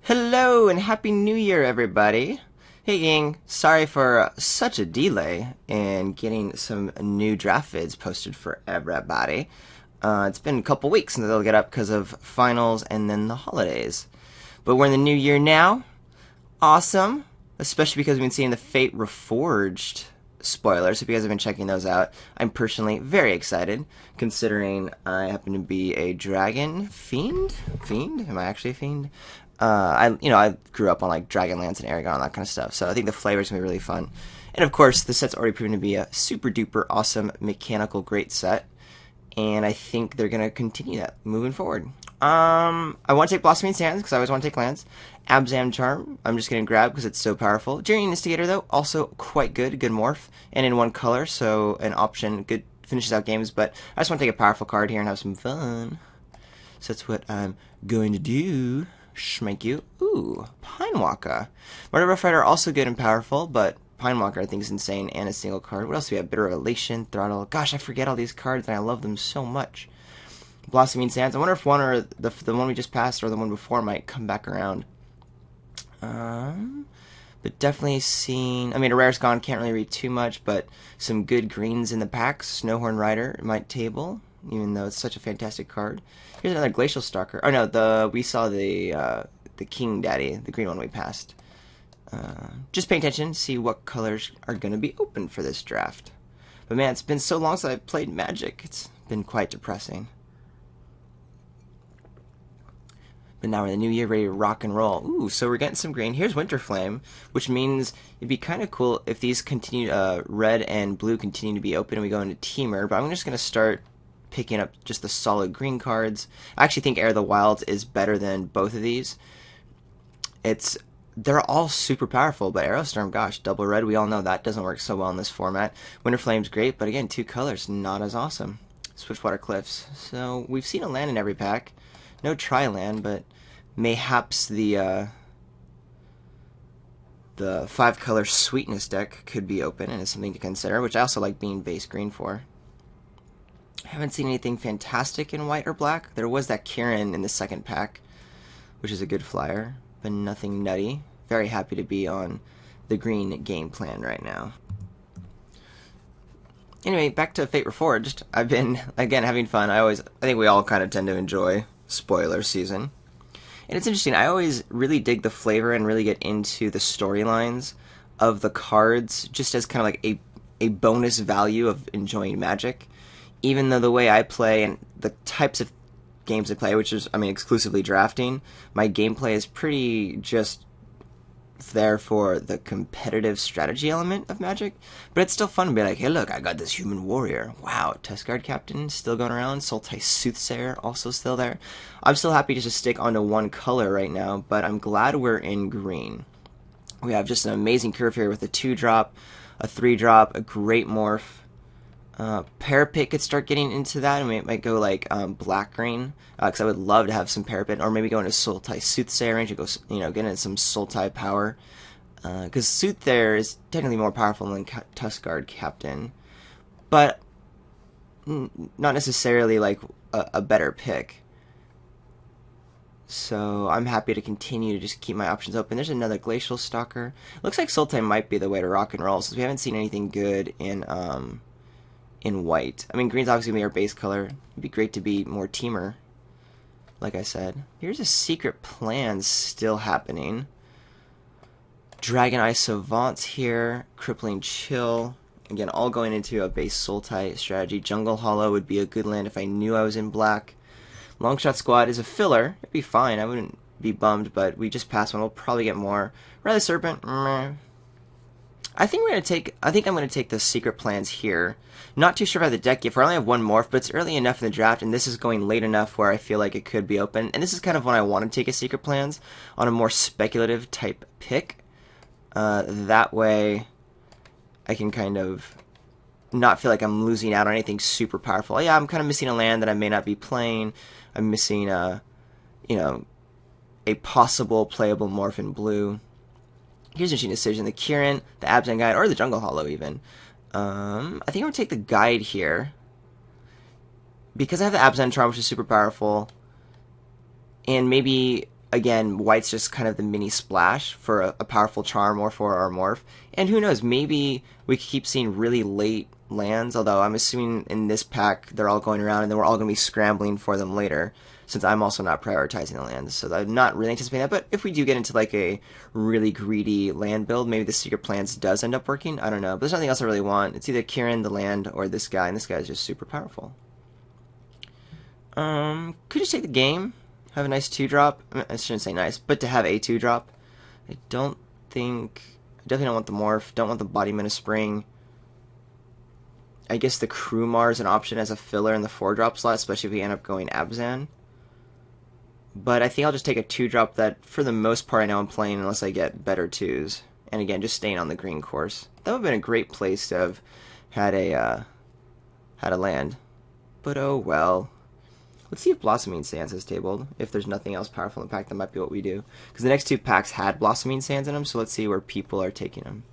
Hello and Happy New Year, everybody. Hey, gang. Sorry for such a delay in getting some new draft vids posted for everybody. It's been a couple weeks since they'll get up because of finals and then the holidays. But we're in the new year now. Awesome. Especially because we've been seeing the Fate Reforged spoilers. If you guys have been checking those out, I'm personally very excited, considering I happen to be a dragon fiend. Fiend? Am I actually a fiend? I grew up on like Dragonlance and Aragon and that kind of stuff, so I think the flavor's gonna be really fun. And of course, the set's already proven to be a super duper awesome mechanical great set, and I think they're gonna continue that moving forward. I want to take Blossoming Sands because I always want to take lands. Abzan Charm, I'm just gonna grab because it's so powerful. Journeying Instigator though, also quite good morph, and in one color, so an option, good finishes out games. But I just want to take a powerful card here and have some fun. So that's what I'm going to do. Schmank you. Ooh, Pinewalker. Murder Rough Rider also good and powerful, but Pinewalker I think is insane and a single card. What else do we have? Bitter Revelation, Throttle. Gosh, I forget all these cards and I love them so much. Blossoming Sands. I wonder if one or the one we just passed or the one before might come back around. But definitely seen. I mean, a rare's gone. Can't really read too much, but some good greens in the packs. Snowhorn Rider might table, even though it's such a fantastic card. Here's another Glacial Stalker. Oh no, we saw the King Daddy, the green one we passed. Just pay attention, see what colors are going to be open for this draft. But man, it's been so long since I've played Magic. It's been quite depressing. But now we're in the new year, ready to rock and roll. Ooh, so we're getting some green. Here's Winterflame, which means it'd be kind of cool if these continue, red and blue continue to be open and we go into Teamer. But I'm just going to start picking up just the solid green cards. I actually think Air of the Wilds is better than both of these. They're all super powerful, but Aerostorm, gosh, double red, we all know that doesn't work so well in this format. Winterflame's great, but again, two colors, not as awesome. Swiftwater Cliffs. So we've seen a land in every pack. No tri-land, but mayhaps the 5-color Sweetness deck could be open and is something to consider, which I also like being base green for. I haven't seen anything fantastic in white or black. There was that Kieran in the second pack, which is a good flyer, but nothing nutty. Very happy to be on the green game plan right now. Anyway, back to Fate Reforged. I've been, again, having fun. I think we all kind of tend to enjoy spoiler season. And it's interesting, I always really dig the flavor and really get into the storylines of the cards, just as kind of like a bonus value of enjoying Magic. Even though the way I play and the types of games I play, which is, I mean, exclusively drafting, my gameplay is pretty just there for the competitive strategy element of Magic. But it's still fun to be like, hey, look, I got this human warrior. Wow, Tuskguard Captain still going around. Sultai Soothsayer also still there. I'm still happy to just stick onto one color right now, but I'm glad we're in green. We have just an amazing curve here with a 2-drop, a 3-drop, a great morph. Parapet could start getting into that, and we might go like black-green, because I would love to have some Parapet, or maybe go into Sultai Soothsayer range and go, get into some Sultai power, because Soothsayer is technically more powerful than Tuskguard Captain, but not necessarily like a better pick. So I'm happy to continue to just keep my options open. There's another Glacial Stalker. Looks like Sultai might be the way to rock and roll, since we haven't seen anything good in white. I mean, green's obviously going to be our base color. It'd be great to be more teamer, like I said. Here's a Secret Plan still happening. Dragon Eye Savants here. Crippling Chill. Again, all going into a base Sultai strategy. Jungle Hollow would be a good land if I knew I was in black. Longshot Squad is a filler. It'd be fine. I wouldn't be bummed, but we just passed one. We'll probably get more. Rather Serpent. Meh. I think I'm going to take the Secret Plans here. Not too sure about the deck yet. I only have one morph, but it's early enough in the draft, and this is going late enough where I feel like it could be open. And this is kind of when I want to take a Secret Plans on a more speculative type pick. That way, I can kind of not feel like I'm losing out on anything super powerful. Yeah, I'm kind of missing a land that I may not be playing. I'm missing a possible playable morph in blue. Here's an interesting decision. The Kieran, the Abzan Guide, or the Jungle Hollow even. I think I'm going to take the Guide here. Because I have the Abzan Charm, which is super powerful. And maybe again, white's just kind of the mini splash for a powerful charm or for our morph. And who knows, maybe we could keep seeing really late lands, although I'm assuming in this pack they're all going around and then we're all going to be scrambling for them later, since I'm also not prioritizing the lands. So I'm not really anticipating that, but if we do get into like a really greedy land build, maybe the Secret Plans does end up working. I don't know, but there's nothing else I really want. It's either Kieran, the land, or this guy, and this guy is just super powerful. Could just take the game, have a nice 2-drop. I shouldn't say nice, but to have a 2-drop. I don't think... I definitely don't want the Morph, don't want the Embodiment of Spring. I guess the Krumar is an option as a filler in the 4-drop slot, especially if we end up going Abzan. But I think I'll just take a 2-drop that, for the most part, I know I'm playing unless I get better 2s. And again, just staying on the green course. That would have been a great place to have had a land. But oh well. Let's see if Blossoming Sands is tabled. If there's nothing else powerful in the pack, that might be what we do. Because the next 2 packs had Blossoming Sands in them, so let's see where people are taking them.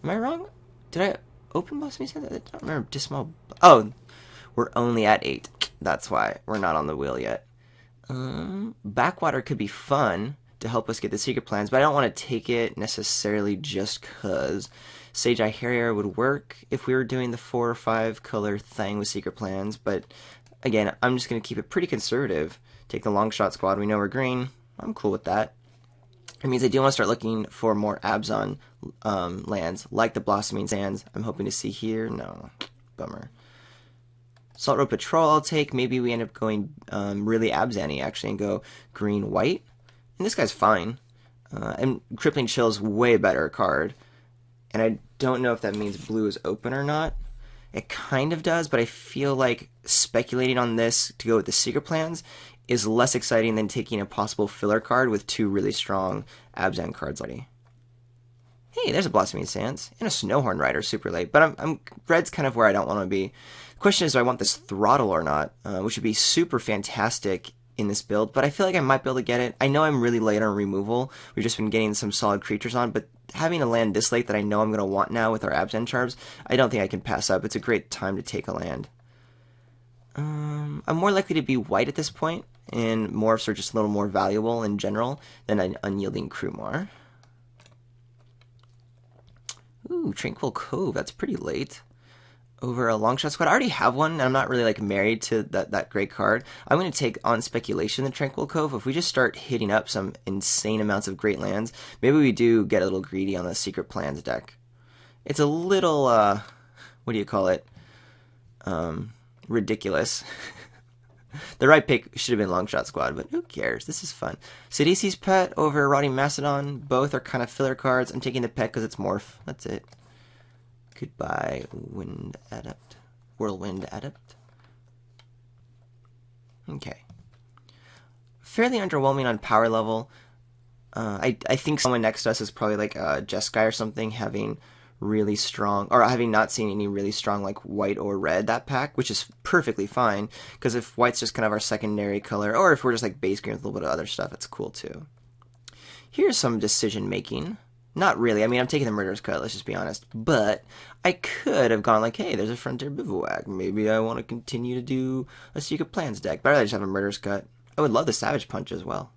Am I wrong? Did I open Blossoming Sands? I don't remember. Dismal. Oh, we're only at 8. That's why we're not on the wheel yet. Backwater could be fun to help us get the secret plans, but I don't want to take it necessarily just because. Sage Eye Harrier would work if we were doing the 4 or 5 color thing with secret plans, but again, I'm just going to keep it pretty conservative. Take the long shot squad. We know we're green. I'm cool with that. It means I do want to start looking for more Abzan lands, like the Blossoming Sands. I'm hoping to see here. No. Bummer. Salt Road Patrol I'll take. Maybe we end up going really Abzan-y, actually, and go green-white. And this guy's fine. And Crippling Chill is way better card. And I don't know if that means blue is open or not. It kind of does, but I feel like speculating on this to go with the secret plans is less exciting than taking a possible filler card with 2 really strong Abzan cards already. Hey, there's a Blossoming Sands and a Snowhorn Rider super late, but red's kind of where I don't want to be. The question is, do I want this throttle or not, which would be super fantastic in this build, but I feel like I might be able to get it. I know I'm really late on removal. We've just been getting some solid creatures on, but having a land this late that I know I'm going to want now with our Abzan charms, I don't think I can pass up. It's a great time to take a land. I'm more likely to be white at this point, and morphs are just a little more valuable in general than an unyielding Krumar. Ooh, Tranquil Cove, that's pretty late. Over a long shot squad. I already have one, and I'm not really like married to that great card. I'm going to take on speculation the Tranquil Cove. If we just start hitting up some insane amounts of great lands, maybe we do get a little greedy on the Secret Plans deck. It's a little, what do you call it? Ridiculous. The right pick should have been Long Shot Squad, but who cares? This is fun. Sidisi's Pet over Rotting Mastodon. Both are kind of filler cards. I'm taking the pet because it's Morph. That's it. Goodbye, Whirlwind Adept. Okay. Fairly underwhelming on power level. I think someone next to us is probably like a Jeskai or something, having really strong, or having not seen any really strong like white or red that pack, which is perfectly fine, because if white's just kind of our secondary color, or if we're just like base green with a little bit of other stuff, it's cool too. Here's some decision making. Not really. I mean, I'm taking the Murderous Cut, let's just be honest. But I could have gone like, hey, there's a Frontier Bivouac. Maybe I want to continue to do a Secret Plans deck. But I'd rather just have a Murderous Cut. I would love the Savage Punch as well.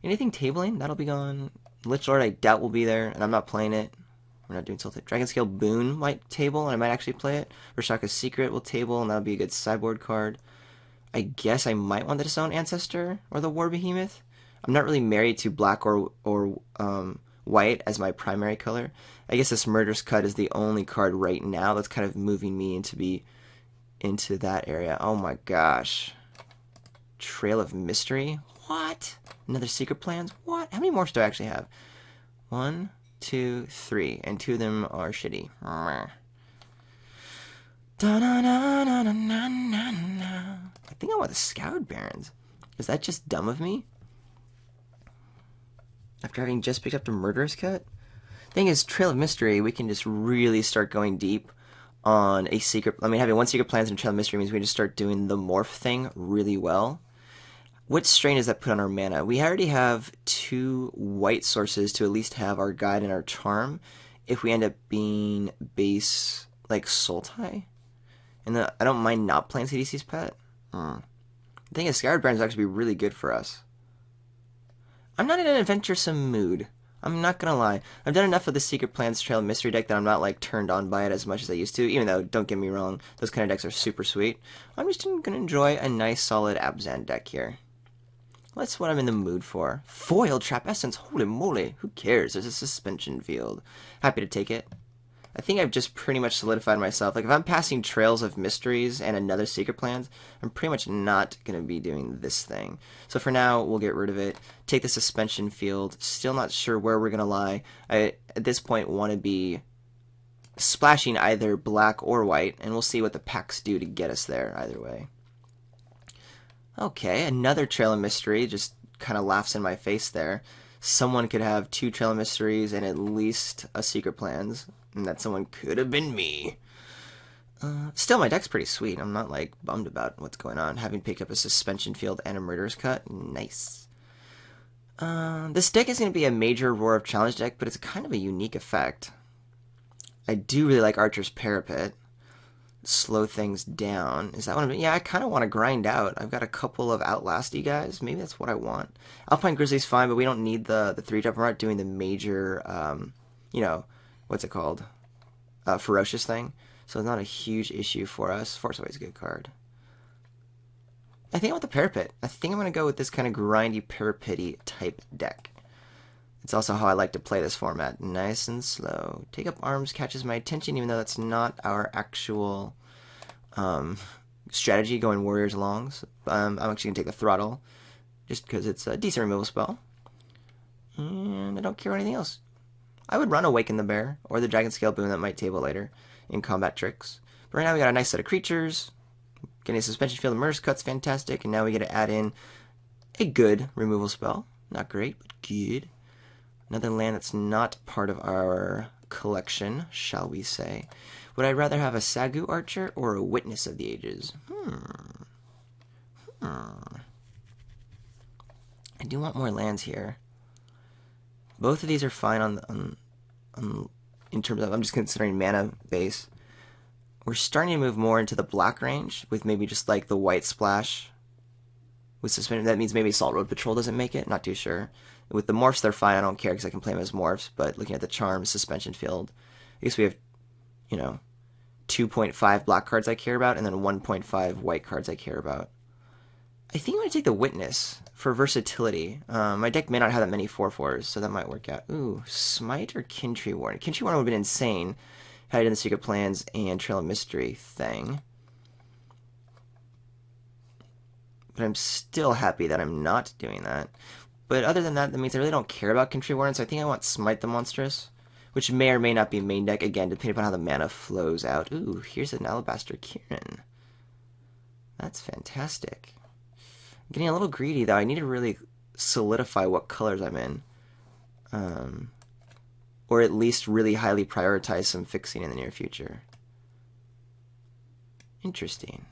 Anything tabling? That'll be gone. Lich Lord I doubt will be there, and I'm not playing it. We're not doing Sultan. Dragon Scale Boon might table, and I might actually play it. Rashaka's Secret will table, and that'll be a good sideboard card. I guess I might want the Disowned Ancestor or the War Behemoth. I'm not really married to black or white as my primary color. I guess this Murderous Cut is the only card right now that's kind of moving me into that area. Oh my gosh. Trail of Mystery? What? Another Secret Plans? What? How many morphs do I actually have? 1, 2, 3, and 2 of them are shitty. I think I want the Scoured Barons. Is that just dumb of me? After having just picked up the Murderous Cut? Thing is, Trail of Mystery, we can just really start going deep on a secret. I mean, having 1 Secret Plans and Trail of Mystery means we can just start doing the morph thing really well. What strain does that put on our mana? We already have 2 white sources to at least have our guide and our charm if we end up being base, like, Sultai. And I don't mind not playing CDC's Pet. The thing is, Scoured Barons would actually be really good for us. I'm not in an adventuresome mood. I'm not gonna lie. I've done enough of the Secret Plans Trail Mystery deck that I'm not like turned on by it as much as I used to, even though, don't get me wrong, those kind of decks are super sweet. I'm just gonna enjoy a nice solid Abzan deck here. That's what I'm in the mood for. Foil Trap Essence, holy moly, who cares? There's a suspension field. Happy to take it. I think I've just pretty much solidified myself. Like, if I'm passing Trails of Mysteries and another Secret Plans, I'm pretty much not going to be doing this thing. So for now, we'll get rid of it. Take the suspension field. Still not sure where we're going to lie. I, at this point, want to be splashing either black or white, and we'll see what the packs do to get us there either way. Okay, another Trail of Mystery. Just kind of laughs in my face there. Someone could have 2 Trail of Mysteries and at least a Secret Plans. And that someone could have been me. Still, my deck's pretty sweet. I'm not, like, bummed about what's going on. Having picked up a suspension field and a murderous cut. Nice. This deck is going to be a major Roar of Challenge deck, but it's kind of a unique effect. I do really like Archer's Parapet. Slow things down. Is that what I'm doing? Yeah, I kind of want to grind out. I've got a couple of Outlasty guys. Maybe that's what I want. Alpine Grizzly's fine, but we don't need the 3-drop. We're not doing the major, you know, what's it called? Ferocious thing. So it's not a huge issue for us. Force Away's a good card. I think I want the Parapet. I think I'm going to go with this kind of grindy, parapety type deck. It's also how I like to play this format. Nice and slow. Take Up Arms catches my attention, even though that's not our actual strategy, going Warriors Longs. I'm actually going to take the Throttle, just because it's a decent removal spell. And I don't care anything else. I would run Awaken the Bear, or the Dragon Scale Boon that might table later in combat tricks. But right now we got a nice set of creatures. Getting a Suspension Field and Murderous Cut's fantastic, and now we get to add in a good removal spell. Not great, but good. Another land that's not part of our collection, shall we say. Would I rather have a Sagu Archer or a Witness of the Ages? I do want more lands here. Both of these are fine on in terms of, I'm just considering mana base. We're starting to move more into the black range with maybe just like the white splash with suspension. That means maybe Salt Road Patrol doesn't make it. Not too sure. With the morphs, they're fine. I don't care because I can play them as morphs. But looking at the charms, suspension field, I guess we have, 2.5 black cards I care about and then 1.5 white cards I care about. I think I'm going to take the Witness for versatility. My deck may not have that many 4/4s, so that might work out. Ooh, Smite or Kintree Warden? Kintree Warden would have been insane had I done the Secret Plans and Trail of Mystery thing. But I'm still happy that I'm not doing that. But other than that, that means I really don't care about Kintree Warden, so I think I want Smite the Monstrous, which may or may not be main deck, again, depending upon how the mana flows out. Ooh, here's an Alabaster Kieran. That's fantastic. I'm getting a little greedy, though. I need to really solidify what colors I'm in. Or at least really highly prioritize some fixing in the near future. Interesting.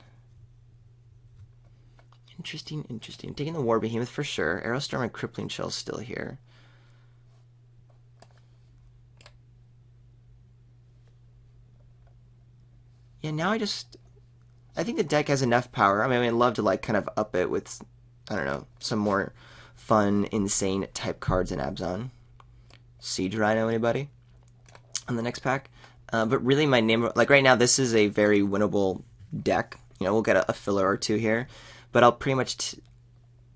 Interesting. Taking the War Behemoth for sure. Aerostorm and Crippling Shell's still here. Yeah, now I think the deck has enough power. I mean, I'd love to like kind of up it with, I don't know, some more fun, insane type cards in Abzan. Siege Rhino, anybody? On the next pack. But really my name, like right now, this is a very winnable deck. We'll get a filler or two here. But I'll pretty much,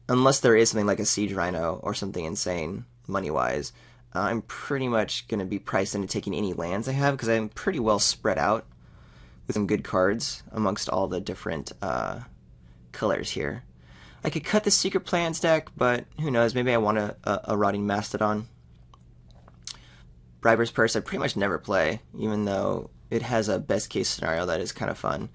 unless there is something like a Siege Rhino or something insane money-wise, I'm pretty much going to be priced into taking any lands I have because I'm pretty well spread out with some good cards amongst all the different colors here. I could cut the Secret Plans deck, but who knows, maybe I want a Rotting Mastodon. Briber's Purse I pretty much never play, even though it has a best case scenario that is kind of fun.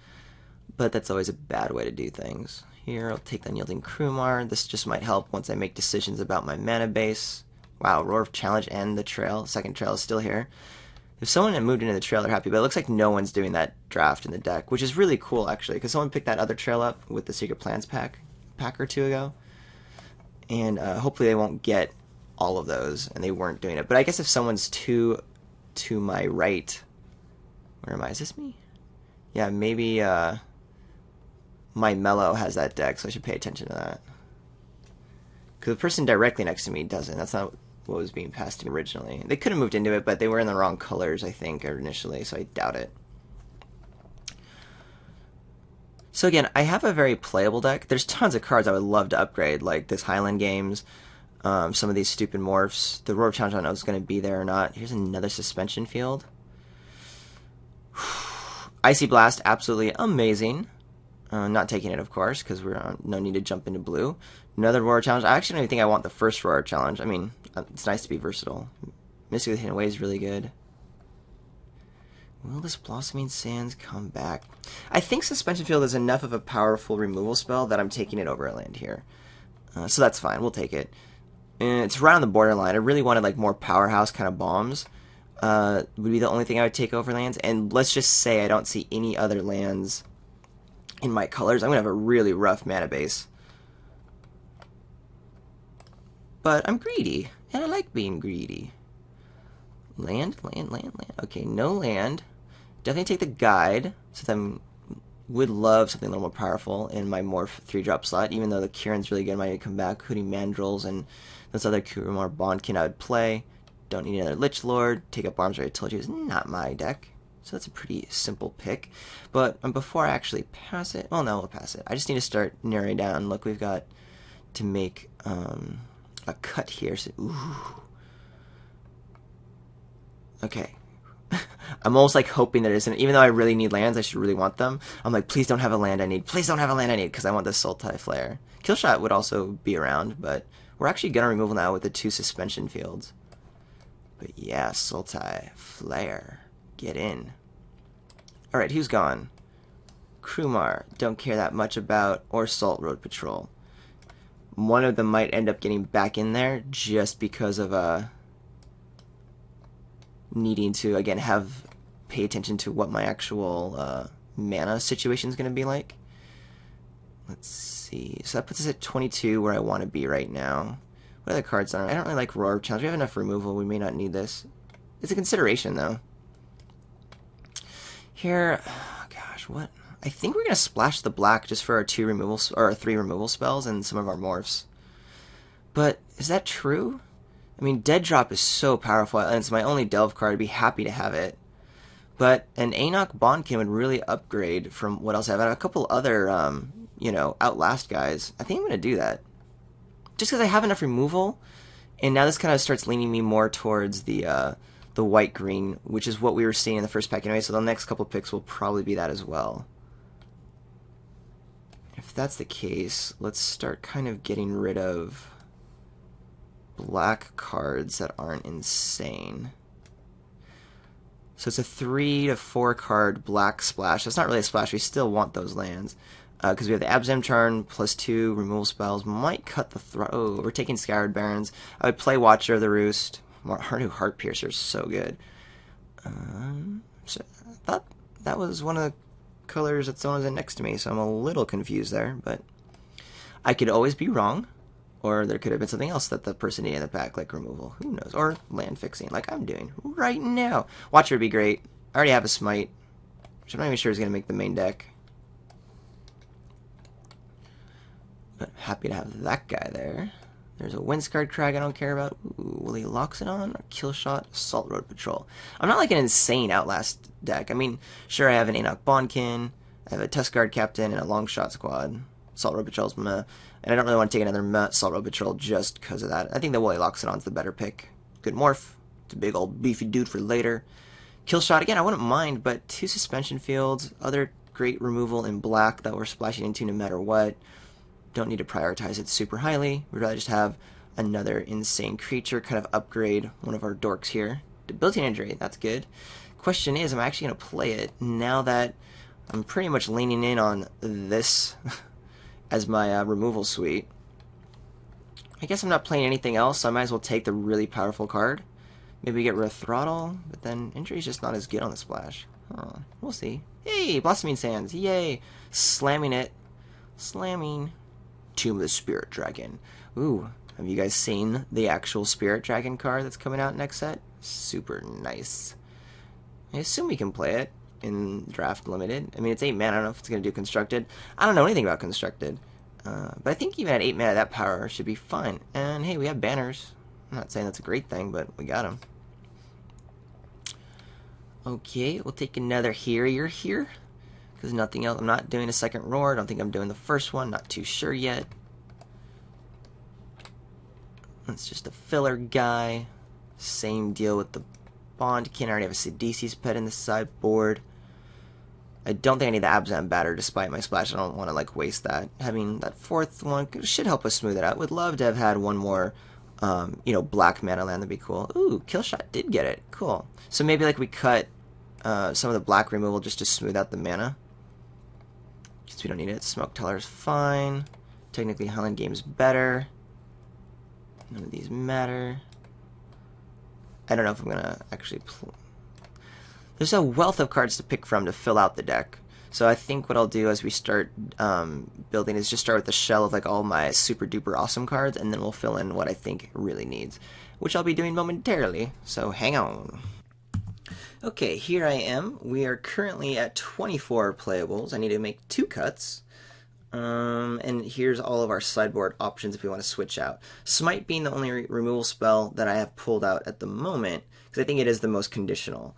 But that's always a bad way to do things. Here, I'll take the Unyielding Krumar. This just might help once I make decisions about my mana base. Wow, Roar of Challenge and the Trail. Second Trail is still here. If someone had moved into the Trail, they're happy, but it looks like no one's doing that draft in the deck, which is really cool, actually, because someone picked that other Trail up with the Secret Plans pack or two ago. And hopefully they won't get all of those, and they weren't doing it. But I guess if someone's to my right... Where am I? Is this me? Yeah, maybe... My Mellow has that deck, so I should pay attention to that. Because the person directly next to me doesn't. That's not what was being passed to me originally. They could have moved into it, but they were in the wrong colors, I think, initially, so I doubt it. So again, I have a very playable deck. There's tons of cards I would love to upgrade, like this Highland Games, some of these stupid morphs. The Roar Challenge, I don't know if it's going to be there or not. Here's another suspension field. Icy Blast, absolutely amazing. Not taking it, of course, because we're no need to jump into blue. Another Roar Challenge. I actually don't even think I want the first Roar Challenge. I mean, it's nice to be versatile. Mystic with Hidden Away is really good. Will this Blossoming Sands come back? I think Suspension Field is enough of a powerful removal spell that I'm taking it over a land here. So that's fine. We'll take it. And it's right on the borderline. I really wanted like more powerhouse kind of bombs. Would be the only thing I would take over lands. And let's just say I don't see any other lands in my colors. I'm going to have a really rough mana base. But I'm greedy. And I like being greedy. Land. Okay, no land. Definitely take the guide, since I would love something a little more powerful in my morph 3-drop slot, even though the Kieran's really good. Might come back. Hooting Mandrills and those other Kurumar Bondkin I would play. Don't need another Lich Lord. Take up Arms, I told you, is not my deck. So that's a pretty simple pick. But before I actually pass it, well, no, we'll pass it. I just need to start narrowing down. Look, we've got to make a cut here. So, ooh. Okay. I'm almost like hoping there isn't, even though I really need lands, I should really want them. I'm like, please don't have a land I need. Please don't have a land I need, because I want this Sultai Flare. Killshot would also be around, but we're actually going to removal now with the 2 suspension fields. But yeah, Sultai Flare. Get in. Alright, who's gone? Krumar, don't care that much about, or Salt Road Patrol. One of them might end up getting back in there just because of needing to, again, pay attention to what my actual mana situation is going to be like. Let's see. So that puts us at 22, where I want to be right now. What other cards are? I don't really like Roar Challenge. We have enough removal. We may not need this. It's a consideration, though. Here, oh gosh, what? I think we're going to splash the black just for our 2 removals, or our 3 removal spells and some of our morphs. But is that true? I mean, Dead Drop is so powerful, and it's my only Delve card. I'd be happy to have it. But an Anok Bondkin would really upgrade from what else I have. I have a couple other, you know, Outlast guys. I think I'm going to do that. Just because I have enough removal, and now this kind of starts leaning me more towards the white-green, which is what we were seeing in the first pack anyway, so the next couple picks will probably be that as well. If that's the case, let's start kind of getting rid of black cards that aren't insane. So it's a 3 to 4 card black splash. That's not really a splash. We still want those lands. Because we have the Abzem Charm plus 2 removal spells. Might cut the throat. Oh, we're taking Scoured Barrens. I would play Watcher of the Roost. Heart Piercer is so good. So I thought that was one of the colors that someone was in next to me, so I'm a little confused there. But I could always be wrong. Or there could have been something else that the person needed in the pack, like removal. Who knows? Or land fixing, like I'm doing right now. Watcher would be great. I already have a Smite, which I'm not even sure is going to make the main deck. But happy to have that guy there. There's a Windscarred Crag I don't care about. Ooh, will he Loxodon or Killshot? Salt Road Patrol. I'm not like an insane Outlast deck. I mean, sure, I have an Anok Bondkin, I have a Tuskguard Captain, and a Longshot Squad. Salt Road Patrol's meh. And I don't really want to take another Salt Road Patrol just because of that. I think the Woolly Loxodon's the better pick. Good morph. It's a big old beefy dude for later. Killshot, again, I wouldn't mind, but 2 suspension fields, other great removal in black that we're splashing into no matter what. Don't need to prioritize it super highly. We'd rather just have another insane creature kind of upgrade one of our dorks here. Debilitating Injury, that's good. Question is, am I actually going to play it now that I'm pretty much leaning in on this as my removal suite? I guess I'm not playing anything else, so I might as well take the really powerful card. Maybe get rid of Throttle, but then Injury's just not as good on the splash. Huh, we'll see. Hey, Blossoming Sands, yay! Slamming it. Slamming. Tomb of the Spirit Dragon. Ooh, have you guys seen the actual Spirit Dragon card that's coming out next set? Super nice. I assume we can play it in Draft Limited. I mean, it's 8 mana. I don't know if it's going to do Constructed. I don't know anything about Constructed. But I think even at 8 mana, that power should be fine. And hey, we have banners. I'm not saying that's a great thing, but we got them. Okay, we'll take another Harrier here. Because nothing else. I'm not doing a second roar. I don't think I'm doing the first one. Not too sure yet. That's just a filler guy. Same deal with the Bondkin. I already have a Sidisi's pet in the sideboard. I don't think I need the Abzan batter despite my splash. I don't want to like waste that. Having that fourth one should help us smooth it out. Would love to have had one more black mana land. That'd be cool. Ooh, Killshot did get it. Cool. So maybe like we cut some of the black removal just to smooth out the mana. Since we don't need it. Smoke Teller's fine. Technically Highland Game's better. None of these matter. I don't know if I'm going to actually... There's a wealth of cards to pick from to fill out the deck. So I think what I'll do as we start building is just start with the shell of like all my super duper awesome cards, and then we'll fill in what I think it really needs, which I'll be doing momentarily. So hang on. Okay, here I am. We are currently at 24 playables. I need to make 2 cuts. And here's all of our sideboard options if we want to switch out. Smite being the only removal spell that I have pulled out at the moment, because I think it is the most conditional.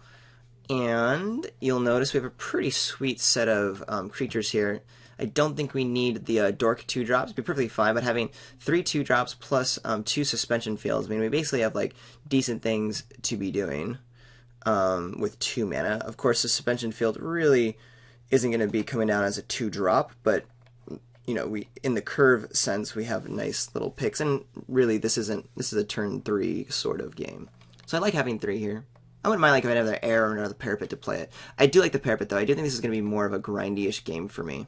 And you'll notice we have a pretty sweet set of creatures here. I don't think we need the Dork 2-drops. It'd be perfectly fine, but having 3 2-drops plus 2 suspension fields, I mean, we basically have like decent things to be doing with 2 mana. Of course, the suspension field really isn't going to be coming down as a 2-drop, but we in the curve sense we have nice little picks, and really this is a turn 3 sort of game. So I like having 3 here. I wouldn't mind like if I had another air or another parapet to play it. I do like the parapet though. I do think this is going to be more of a grindy-ish game for me.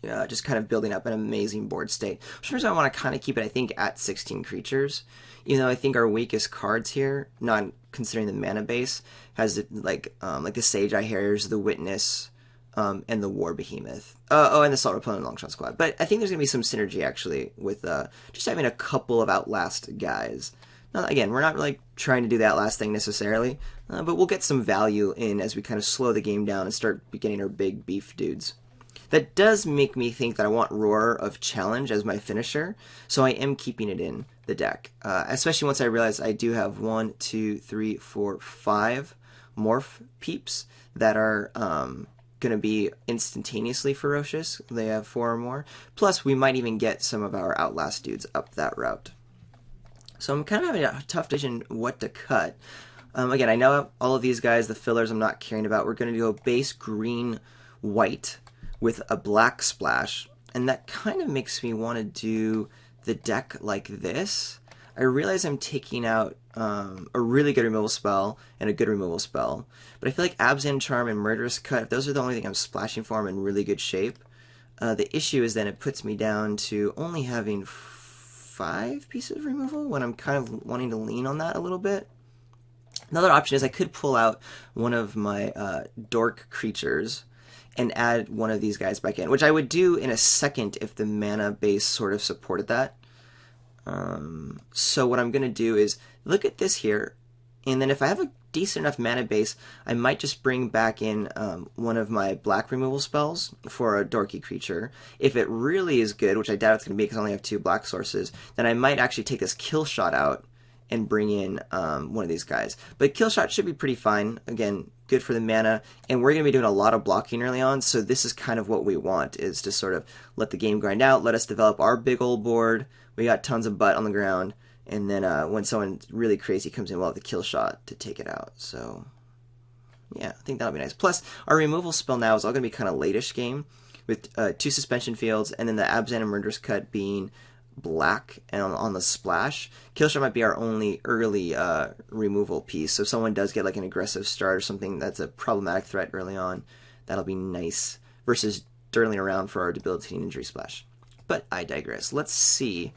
Just kind of building up an amazing board state. Which means I want to kind of keep it, I think, at 16 creatures. Even though I think our weakest cards here, not considering the mana base, has like the Sage Eye Harriers, the Witness, and the War Behemoth. And the Salt Repellent Longshot Squad. But I think there's going to be some synergy, actually, with just having a couple of Outlast guys. Now, again, we're not like trying to do that last thing necessarily, but we'll get some value in as we kind of slow the game down and start getting our big beef dudes. That does make me think that I want Roar of Challenge as my finisher, so I am keeping it in the deck. Especially once I realize I do have 1, 2, 3, 4, 5 morph peeps that are going to be instantaneously ferocious. They have 4 or more. Plus, we might even get some of our Outlast dudes up that route. So I'm kind of having a tough decision what to cut. Again, I know all of these guys, the fillers I'm not caring about. We're going to go base green-white with a black splash. And that kind of makes me want to do the deck like this. I realize I'm taking out a really good removal spell and a good removal spell. But I feel like Abzan Charm and Murderous Cut, if those are the only thing I'm splashing for, I'm in really good shape. The issue is then it puts me down to only having 5 pieces of removal when I'm kind of wanting to lean on that a little bit. Another option is I could pull out one of my Dork creatures and add one of these guys back in, which I would do in a second if the mana base sort of supported that. So what I'm going to do is look at this here, and then if I have a decent enough mana base, I might just bring back in one of my black removal spells for a dorky creature. If it really is good, which I doubt it's going to be because I only have 2 black sources, then I might actually take this kill shot out and bring in one of these guys. But kill shot should be pretty fine. Again, good for the mana, and we're going to be doing a lot of blocking early on, so this is kind of what we want, is to sort of let the game grind out, let us develop our big old board. We got tons of butt on the ground, and then when someone really crazy comes in, we'll have the kill shot to take it out. So, yeah, I think that'll be nice. Plus, our removal spell now is all going to be kind of late-ish game, with 2 suspension fields, and then the Abzan and Murderous Cut being black and on the splash. Killshot might be our only early removal piece, so if someone does get like an aggressive start or something that's a problematic threat early on, that'll be nice, versus dirtling around for our debilitating injury splash. But I digress. Let's see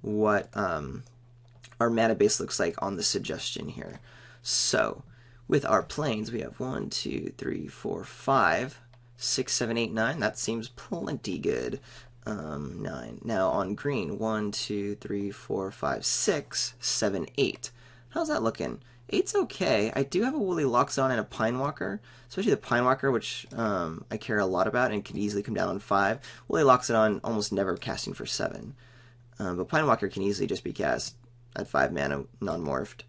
what our mana base looks like on the suggestion here. So with our planes, we have 1, 2, 3, 4, 5, 6, 7, 8, 9. That seems plenty good. 9. Now on green, 1, 2, 3, 4, 5, 6, 7, 8. How's that looking? 8's okay. I do have a Woolly Loxodon and a Pine Walker, especially the Pine Walker, which I care a lot about and can easily come down on 5. Woolly Loxodon almost never casting for 7. But Pine Walker can easily just be cast at 5 mana, non-morphed.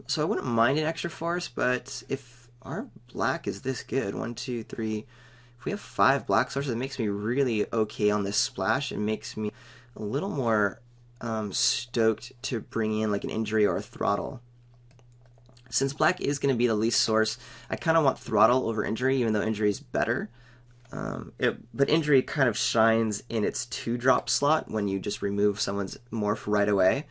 So I wouldn't mind an extra force, but if our black is this good, 1, 2, 3, if we have 5 black sources, it makes me really okay on this splash. It makes me a little more stoked to bring in like an injury or a throttle. Since black is going to be the least source, I kind of want throttle over injury, even though injury is better. But injury kind of shines in its 2-drop slot when you just remove someone's morph right away.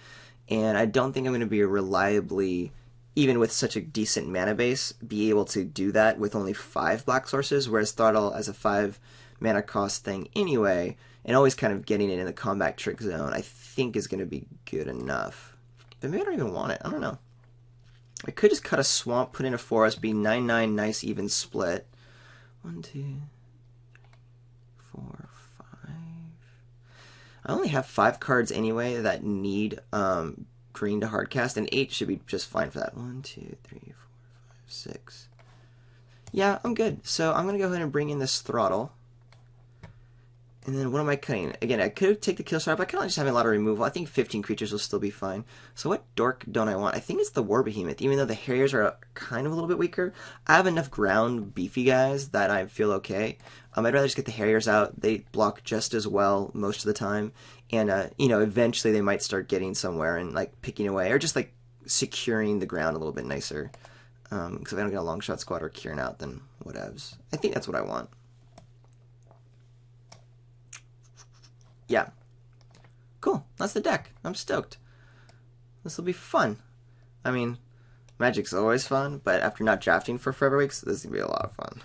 And I don't think I'm going to be reliably, even with such a decent mana base, be able to do that with only 5 black sources, whereas throttle as a 5 mana cost thing anyway, and always kind of getting it in the combat trick zone, I think is going to be good enough. But maybe I don't even want it. I don't know. I could just cut a swamp, put in a forest, be 9/9, nice even split. 1, 2, 3, 4, 5. I only have 5 cards anyway that need green to hardcast, and 8 should be just fine for that. 1, 2, 3, 4, 5, 6. Yeah, I'm good. So I'm going to go ahead and bring in this throttle. And then what am I cutting? Again, I could take the kill shot, but I kind of just having a lot of removal. I think 15 creatures will still be fine. So what dork don't I want? I think it's the War Behemoth, even though the Harriers are kind of a little bit weaker. I have enough ground beefy guys that I feel okay. I'd rather just get the Harriers out. They block just as well most of the time. And, eventually they might start getting somewhere and, like, picking away. Or just, like, securing the ground a little bit nicer. Because if I don't get a long shot squad or Kieran out, then whatevs. I think that's what I want. Yeah. Cool. That's the deck. I'm stoked. This will be fun. I mean, Magic's always fun, but after not drafting for forever weeks, this is going to be a lot of fun.